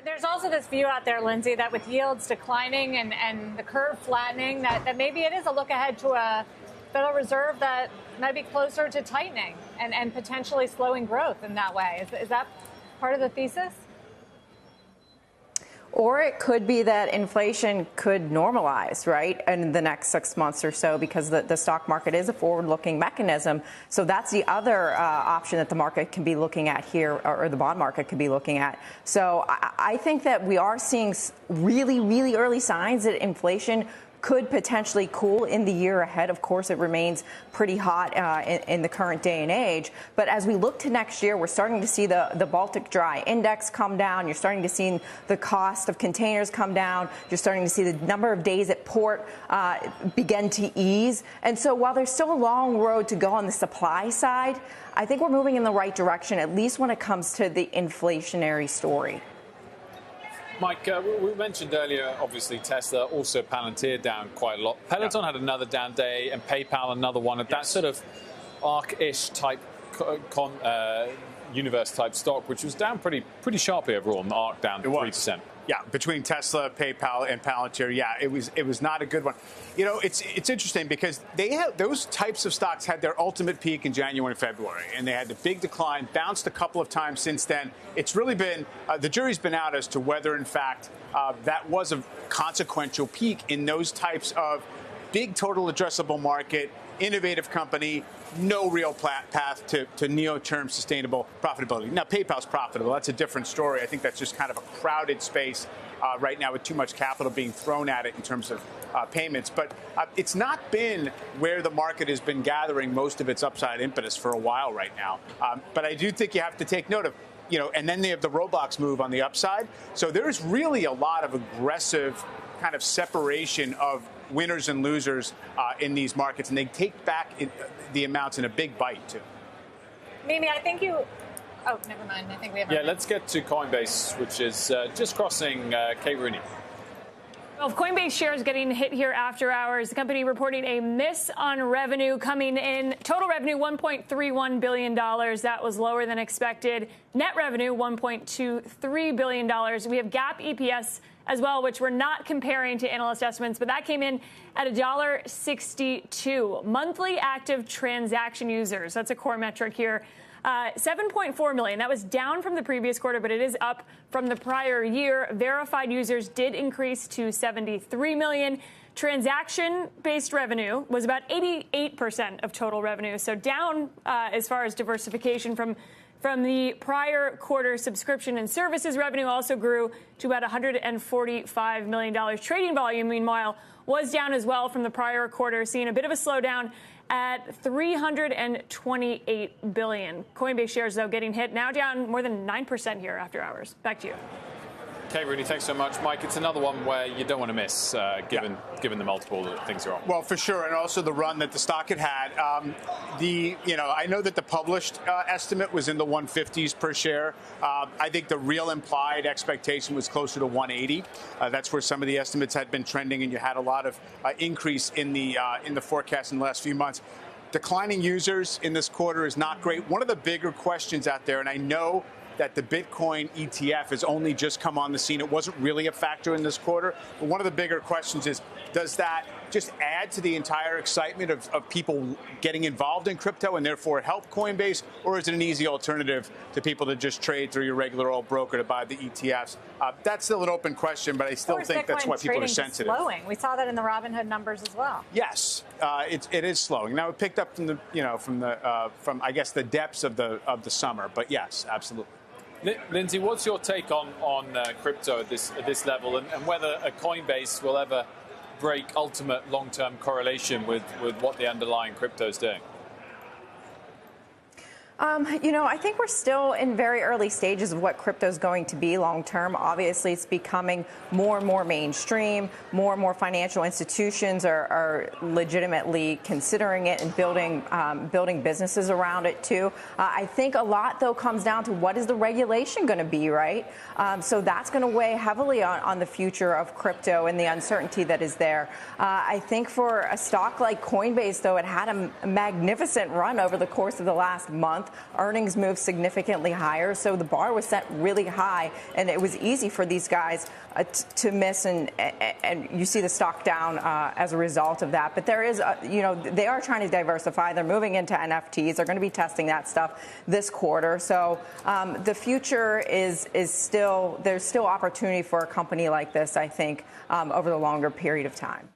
There's also this view out there, Lindsey, that with yields declining and the curve flattening, that maybe it is a look ahead to a Federal Reserve that might be closer to tightening and potentially slowing growth in that way. Is that part of the thesis? Or it could be that inflation could normalize, right, in the next 6 months or so, because the stock market is a forward-looking mechanism. So that's the other option that the market can be looking at here, or the bond market could be looking at. So I think that we are seeing really, really early signs that inflation could potentially cool in the year ahead. Of course, it remains pretty hot in the current day and age. But as we look to next year, we're starting to see the Baltic Dry Index come down. You're starting to see the cost of containers come down. You're starting to see the number of days at port begin to ease. And so while there's still a long road to go on the supply side, I think we're moving in the right direction, at least when it comes to the inflationary story. Mike, we mentioned earlier, obviously, Tesla, also Palantir down quite a lot. Peloton had another down day, and PayPal another one. At that sort of ARK-ish type universe type stock, which was down pretty sharply overall, and ARK down 3%. Yeah, between Tesla, PayPal, and Palantir, yeah, it was not a good one. You know, it's interesting because those types of stocks had their ultimate peak in January and February, and they had the big decline, bounced a couple of times since then. It's really been the jury's been out as to whether, in fact, that was a consequential peak in those types of big total addressable market, innovative company, no real path to near-term sustainable profitability. Now, PayPal's profitable. That's a different story. I think that's just kind of a crowded space right now with too much capital being thrown at it in terms of payments. But it's not been where the market has been gathering most of its upside impetus for a while right now. But I do think you have to take note of, you know, and then they have the Roblox move on the upside. So there's really a lot of aggressive kind of separation of winners and losers in these markets, and they take back the amounts in a big bite, too. Mimi, I think you... Oh, never mind. I think we have... Yeah, let's get to Coinbase, which is just crossing Kate Rooney. Well, Coinbase shares getting hit here after hours. The company reporting a miss on revenue coming in. Total revenue, $1.31 billion. That was lower than expected. Net revenue, $1.23 billion. We have GAAP EPS as well, which we're not comparing to analyst estimates, but that came in at $1.62. Monthly active transaction users, that's a core metric here, 7.4 million. That was down from the previous quarter, but it is up from the prior year. Verified users did increase to 73 million. Transaction-based revenue was about 88% of total revenue, so down as far as diversification from the prior quarter. Subscription and services revenue also grew to about $145 million. Trading volume, meanwhile, was down as well from the prior quarter, seeing a bit of a slowdown at $328 billion. Coinbase shares, though, getting hit, now down more than 9% here after hours. Back to you. Kate Rooney, thanks so much. Mike, it's another one where you don't want to miss, given the multiple that things are on. Well, for sure, and also the run that the stock had had. I know that the published estimate was in the 150s per share. I think the real implied expectation was closer to 180. That's where some of the estimates had been trending, and you had a lot of increase in the forecast in the last few months. Declining users in this quarter is not great. One of the bigger questions out there, and I know that the Bitcoin ETF has only just come on the scene. It wasn't really a factor in this quarter. But one of the bigger questions is, does that just add to the entire excitement of people getting involved in crypto and therefore help Coinbase? Or is it an easy alternative to people to just trade through your regular old broker to buy the ETFs? That's still an open question, but I still think that's why people are sensitive. Slowing. We saw that in the Robinhood numbers as well. Yes, it is slowing. Now, it picked up from from I guess the depths of the summer, but yes, absolutely. Lindsey, what's your take on crypto at this level, and whether a Coinbase will ever break ultimate long-term correlation with what the underlying crypto is doing? I think we're still in very early stages of what crypto is going to be long term. Obviously, it's becoming more and more mainstream. More and more financial institutions are legitimately considering it and building businesses around it, too. I think a lot, though, comes down to what is the regulation going to be, right? So that's going to weigh heavily on the future of crypto and the uncertainty that is there. I think for a stock like Coinbase, though, it had a magnificent run over the course of the last month. month. Earnings moved significantly higher, so the bar was set really high, and it was easy for these guys to miss, and you see the stock down as a result of that. But there is, they are trying to diversify. They're moving into NFTs. They're going to be testing that stuff this quarter. So the future is still, there's still opportunity for a company like this, I think, over the longer period of time.